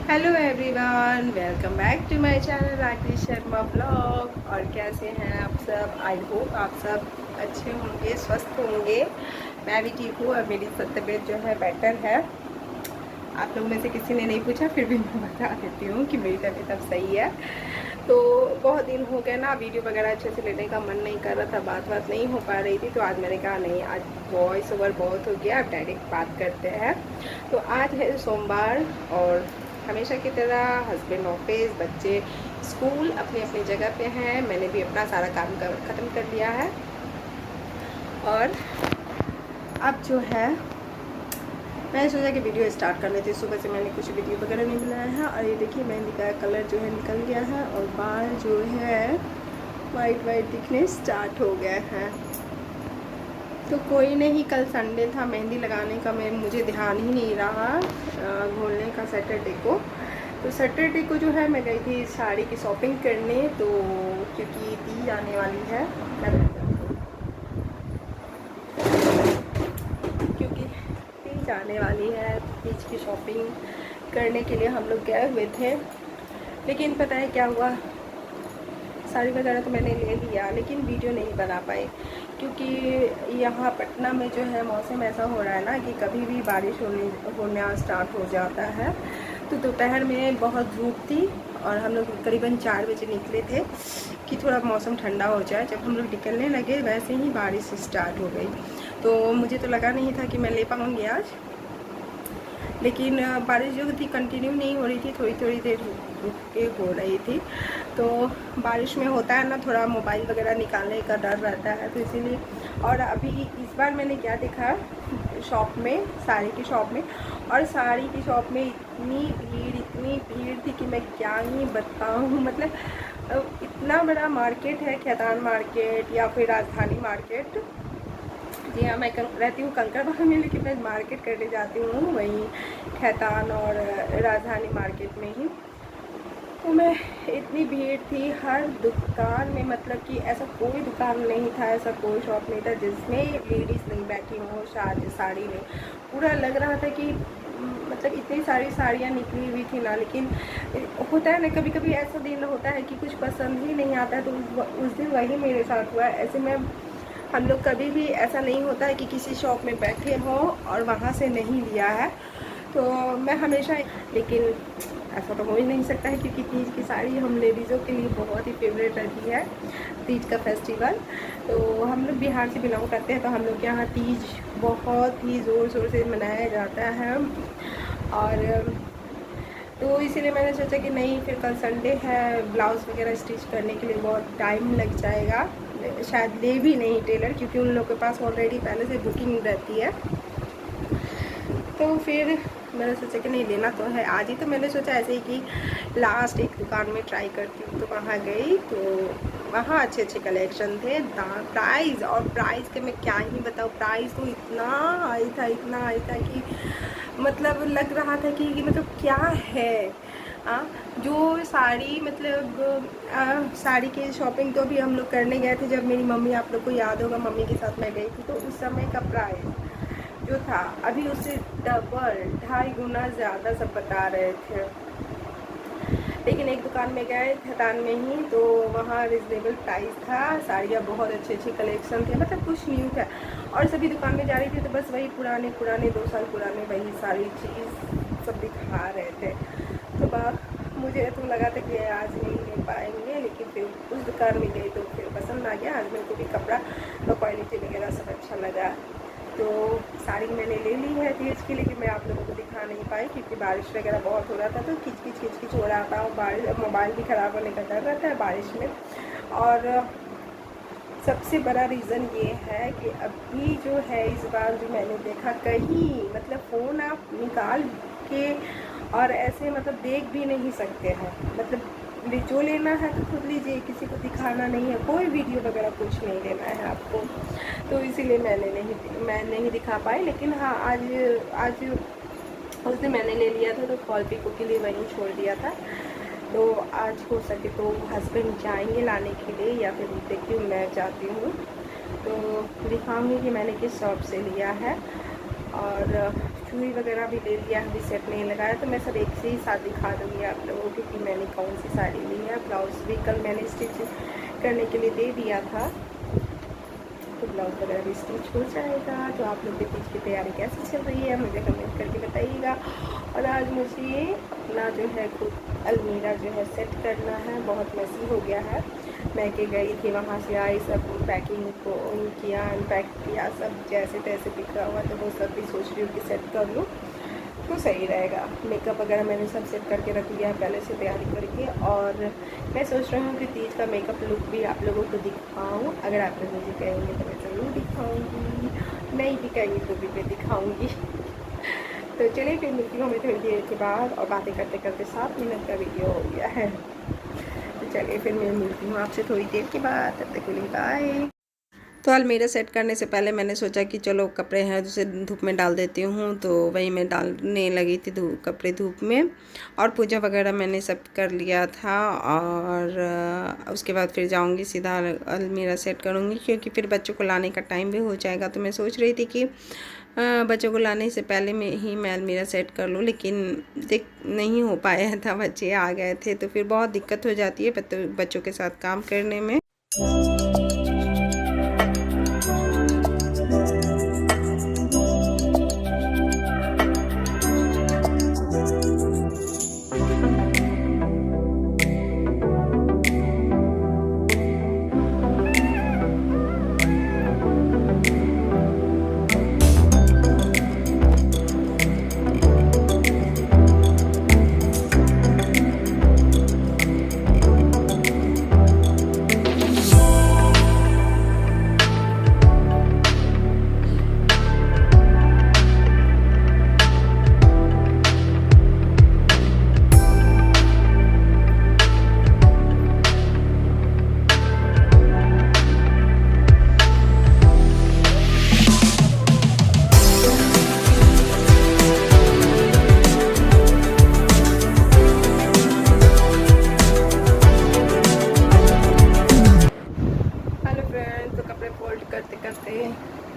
Hello everyone, welcome back to my channel Rakesh Sharma blog. और कैसे हैं आप सब? आई होप आप सब अच्छे होंगे, स्वस्थ होंगे। मैं भी ठीक हूँ और मेरी तबीयत जो है बेटर है। आप लोग में से किसी ने नहीं पूछा, फिर भी मैं बता देती हूँ कि मेरी तबीयत अब सही है। तो बहुत दिन हो गए ना, वीडियो वगैरह अच्छे से लेने का मन नहीं कर रहा था, बात नहीं हो पा रही थी। तो आज मैंने कहा नहीं, आज वॉइस ओवर बहुत हो गया, अब डायरेक्ट बात करते हैं। तो आज है सोमवार और हमेशा की तरह हस्बैंड ऑफिस, बच्चे स्कूल, अपनी अपनी जगह पे हैं। मैंने भी अपना सारा काम ख़त्म कर लिया है और अब जो है मैंने सोचा कि वीडियो स्टार्ट कर लेती। सुबह से मैंने कुछ वीडियो वगैरह नहीं बनाया है और ये देखिए मेहंदी का कलर जो है निकल गया है और बाल जो है वाइट वाइट दिखने स्टार्ट हो गया है। तो कोई नहीं, कल संडे था, मेहंदी लगाने का मुझे ध्यान ही नहीं रहा घोलने का सैटरडे को। तो सैटरडे को जो है मैं गई थी साड़ी की शॉपिंग करने, तो क्योंकि तीज आने वाली है, क्योंकि तीज आने वाली है, तीज की शॉपिंग करने के लिए हम लोग गए हुए थे। लेकिन पता है क्या हुआ, साड़ी वगैरह तो मैंने ले लिया लेकिन वीडियो नहीं बना पाई, क्योंकि यहाँ पटना में जो है मौसम ऐसा हो रहा है ना कि कभी भी बारिश होना स्टार्ट हो जाता है। तो दोपहर में बहुत धूप थी और हम लोग करीबन 4 बजे निकले थे कि थोड़ा मौसम ठंडा हो जाए। जब हम लोग निकलने लगे वैसे ही बारिश स्टार्ट हो गई। तो मुझे तो लगा नहीं था कि मैं ले पाऊँगी आज, लेकिन बारिश जो थी कंटिन्यू नहीं हो रही थी, थोड़ी थोड़ी देर रुक के हो रही थी। तो बारिश में होता है ना, थोड़ा मोबाइल वगैरह निकालने का डर रहता है, तो इसीलिए। और अभी इस बार मैंने क्या देखा शॉप में, साड़ी की शॉप में, और साड़ी की शॉप में इतनी भीड़ थी कि मैं क्या ही बताऊँ। मतलब इतना बड़ा मार्केट है, खैतान मार्केट या फिर राजधानी मार्केट। जी हाँ, मैं रहती हूँ कंकड़बाग में, लेकिन मैं मार्केट करने जाती हूँ वहीं खैतान और राजधानी मार्केट में ही। तो मैं इतनी भीड़ थी हर दुकान में, मतलब कि ऐसा कोई दुकान नहीं था, ऐसा कोई शॉप नहीं था जिसमें लेडीज़ नहीं बैठी हों साड़ी में। पूरा लग रहा था कि मतलब इतनी सारी साड़ियाँ निकली हुई थी ना। लेकिन होता है ना, कभी कभी ऐसा दिन होता है कि कुछ पसंद ही नहीं आता है, तो उस दिन वही मेरे साथ हुआ। ऐसे में हम लोग कभी भी ऐसा नहीं होता है कि किसी शॉप में बैठे हों और वहाँ से नहीं लिया है। तो मैं हमेशा, लेकिन ऐसा तो हो ही नहीं सकता है क्योंकि तीज की साड़ी हम लेडीज़ों के लिए बहुत ही फेवरेट रहती है, तीज का फेस्टिवल। तो हम लोग बिहार से बिलोंग करते हैं, तो हम लोग के यहाँ तीज बहुत ही ज़ोर शोर से मनाया जाता है। और तो इसीलिए मैंने सोचा कि नहीं, फिर कल संडे है, ब्लाउज़ वगैरह स्टिच करने के लिए बहुत टाइम लग जाएगा, शायद ले भी नहीं टेलर, क्योंकि उन लोगों के पास ऑलरेडी पहले से बुकिंग रहती है। तो फिर मैंने सोचा कि नहीं, लेना तो है आज ही। तो मैंने सोचा ऐसे ही कि लास्ट एक दुकान में ट्राई करती हूँ, तो वहाँ गई तो वहाँ अच्छे अच्छे कलेक्शन थे। प्राइस के मैं क्या ही बताऊँ, प्राइस तो इतना हाई था कि मतलब लग रहा था कि मतलब क्या है। जो साड़ी, मतलब साड़ी की शॉपिंग तो अभी हम लोग करने गए थे जब मेरी मम्मी, आप लोग को याद होगा मम्मी के साथ मैं गई थी, तो उस समय का प्राइस जो था अभी उससे डबल 2.5 गुना ज़्यादा सब बता रहे थे। लेकिन एक दुकान में गए खैतान में ही, तो वहाँ रिजनेबल प्राइस था, साड़ियाँ बहुत अच्छे अच्छे कलेक्शन थे, मतलब कुछ न्यू था। और सभी दुकान में जा रही थी तो बस वही पुराने 2 साल पुराने वही सारी चीज़ सब दिखा रहे थे। तो मुझे तो लगा था कि आज नहीं ले पाएंगे, लेकिन फिर उस दुकान में गई तो फिर पसंद आ गया। आज मेरे को भी कपड़ा और क्वालिटी वगैरह सब अच्छा लगा। तो साड़ी मैंने ले ली है तीज की, लेकिन मैं आप लोगों को दिखा नहीं पाई क्योंकि बारिश वगैरह बहुत हो रहा था, तो खिच खिच हो रहा था और बारिश, मोबाइल भी ख़राब होने का डर रहता है बारिश में। और सबसे बड़ा रीज़न ये है कि अभी जो है इस बार जो मैंने देखा, कहीं मतलब फ़ोन आप निकाल के और ऐसे मतलब देख भी नहीं सकते हैं, मतलब जो लेना है तो खुद लीजिए, किसी को दिखाना नहीं है, कोई वीडियो वगैरह कुछ नहीं लेना है आपको। तो इसीलिए मैं नहीं दिखा पाई। लेकिन हाँ, आज उस दिन मैंने ले लिया था तो कॉल पिको के लिए वहीं छोड़ दिया था। तो आज हो सके तो हस्बैंड जाएंगे लाने के लिए, या फिर देखती हूँ मैं जाती हूँ तो दिखाऊंगी कि मैंने किस शॉप से लिया है। और चूड़ी वगैरह भी ले लिया, अभी सेट नहीं लगाया, तो मैं सब एक से ही साथ दिखा दूँगी आप लोगों को कि मैंने कौन सी साड़ी ली है। ब्लाउज़ भी कल मैंने स्टिच करने के लिए दे दिया था, तो ब्लाउज़ वगैरह भी स्टिच हो जाएगा। तो आप लोग के तीज की तैयारी कैसी चल रही है मुझे कमेंट करके बताइएगा। और आज मुझे अपना जो है खुद अलमीरा जो है सेट करना है, बहुत मैसी हो गया है। मैं के गई थी, वहाँ से आई, सब पैकिंग को किया, अनपैक किया, सब जैसे तैसे बिखरा हुआ, तो वो सब भी सोच रही हूँ कि सेट कर लूँ तो सही रहेगा। मेकअप वगैरह मैंने सब सेट करके रख लिया है पहले से तैयारी करके। और मैं सोच रही हूँ कि तीज का मेकअप लुक भी आप लोगों को दिखाऊँ। अगर आप लोग मुझे कहेंगे तो मैं ज़रूर दिखाऊँगी, नहीं भी कहेंगी तो भी मैं दिखाऊँगी। तो चलिए फिर मिलती हूँ हमें थोड़ी देर के बाद, और बातें करते करते 7 मिनट का वीडियो हो गया है। तो चलिए फिर मैं मिलती हूँ आपसे थोड़ी देर के बाद, तब तक के लिए बाय। तो अलमीरा सेट करने से पहले मैंने सोचा कि चलो कपड़े हैं उसे धूप में डाल देती हूँ, तो वही मैं डालने लगी थी कपड़े धूप में। और पूजा वगैरह मैंने सब कर लिया था, और उसके बाद फिर जाऊँगी सीधा अलमीरा सेट करूँगी, क्योंकि फिर बच्चों को लाने का टाइम भी हो जाएगा। तो मैं सोच रही थी कि बच्चों को लाने से पहले मैं अलमीरा सेट कर लूँ, लेकिन नहीं हो पाया था, बच्चे आ गए थे, तो फिर बहुत दिक्कत हो जाती है बच्चों के साथ काम करने में।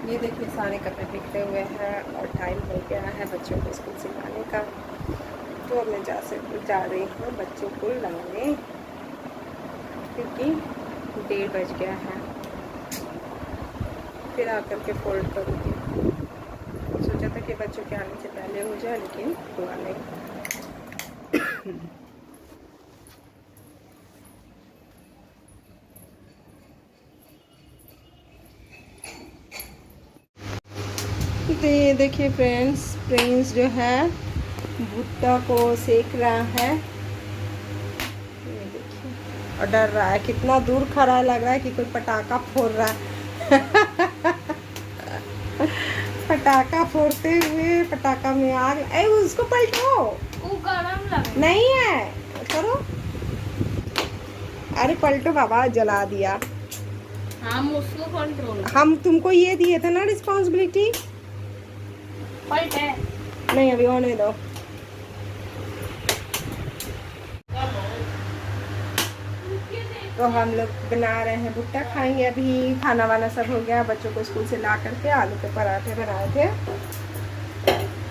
ये देखिए सारे कपड़े बिखरे हुए हैं, और टाइम हो गया है बच्चों को स्कूल से लाने का। तो अब मैं जा रही हूँ बच्चों को लाने, क्योंकि 1:30 बज गया है। फिर आकर के फोल्ड करूँगी। सोचा था कि बच्चों के आने से पहले हो जाए, लेकिन हुआ नहीं। तो ये देखिए प्रिंस जो है भुट्टा को सेक रहा है, ये देखिए, और डर रहा है, कितना दूर खड़ा है, लग रहा है कि कोई पटाखा फोड़ रहा है। पटाखा फोड़ते हुए पटाखा में आग, अरे उसको पलटो, वो गरम लग नहीं है, करो, अरे पलटो बाबा, जला दिया। हम उसको कंट्रोल, हम तुमको ये दिए थे ना रिस्पॉन्सिबिलिटी। पलटे नहीं, अभी होने दो। तो हम लोग बना रहे हैं भुट्टा, खाएंगे अभी। खाना वाना सब हो गया, बच्चों को स्कूल से ला करके आलू के पराठे बनाए थे,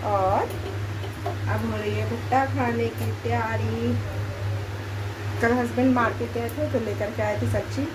और अब हो रही है भुट्टा खाने की तैयारी। कल हस्बैंड मार्केट गए थे तो लेकर के आए थे सब्जी।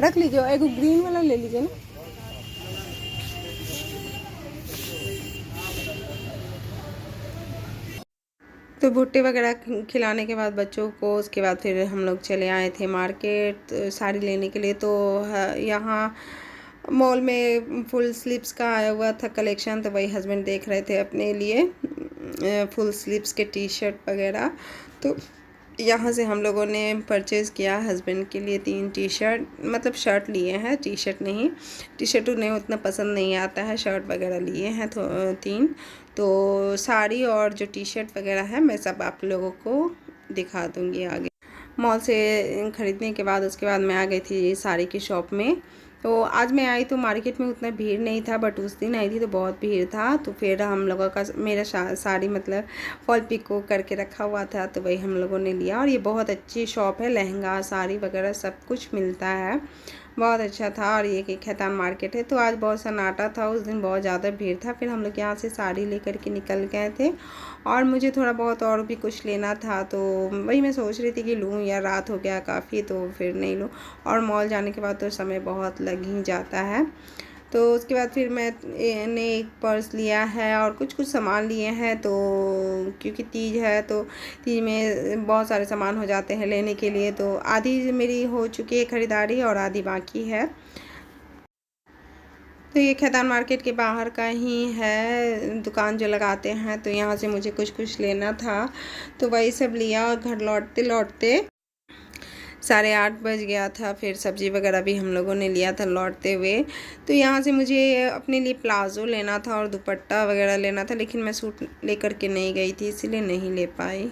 रख लीजिए, एक ग्रीन वाला ले लीजिए ना। तो भुट्टे वगैरह खिलाने के बाद बच्चों को, उसके बाद फिर हम लोग चले आए थे मार्केट साड़ी लेने के लिए। तो यहाँ मॉल में फुल स्लीव्स का आया हुआ था कलेक्शन, तो वही हस्बैंड देख रहे थे अपने लिए फुल स्लीव्स के टी शर्ट वगैरह। तो यहाँ से हम लोगों ने परचेज़ किया हस्बैंड के लिए 3 टी शर्ट, मतलब शर्ट लिए हैं, टी शर्ट नहीं। टी शर्ट उन्हें उतना पसंद नहीं आता है, शर्ट वगैरह लिए हैं तो 3। तो साड़ी और जो टी शर्ट वगैरह है मैं सब आप लोगों को दिखा दूँगी आगे। मॉल से ख़रीदने के बाद उसके बाद मैं आ गई थी साड़ी की शॉप में। तो आज मैं आई तो मार्केट में उतना भीड़ नहीं था, बट उस दिन आई थी तो बहुत भीड़ था। तो फिर हम लोगों का मेरा साड़ी मतलब फॉल पिको करके रखा हुआ था, तो वही हम लोगों ने लिया। और ये बहुत अच्छी शॉप है, लहंगा साड़ी वगैरह सब कुछ मिलता है, बहुत अच्छा था। और ये खैतान मार्केट है। तो आज बहुत सन्नाटा था, उस दिन बहुत ज़्यादा भीड़ था। फिर हम लोग यहाँ से साड़ी लेकर के निकल गए थे, और मुझे थोड़ा बहुत और भी कुछ लेना था। तो वही मैं सोच रही थी कि लूँ या रात हो गया काफ़ी, तो फिर नहीं लूँ। और मॉल जाने के बाद तो समय बहुत लग ही जाता है। तो उसके बाद फिर मैंने एक पर्स लिया है और कुछ कुछ सामान लिए हैं। तो क्योंकि तीज है तो तीज में बहुत सारे सामान हो जाते हैं लेने के लिए। तो आधी मेरी हो चुकी है ख़रीदारी और आधी बाकी है। तो ये खैतान मार्केट के बाहर का ही है दुकान जो लगाते हैं, तो यहाँ से मुझे कुछ कुछ लेना था, तो वही सब लिया। और घर लौटते लौटते 8:30 बज गया था। फिर सब्ज़ी वगैरह भी हम लोगों ने लिया था लौटते हुए। तो यहाँ से मुझे अपने लिए प्लाज़ो लेना था और दुपट्टा वगैरह लेना था, लेकिन मैं सूट लेकर के नहीं गई थी, इसीलिए नहीं ले पाई।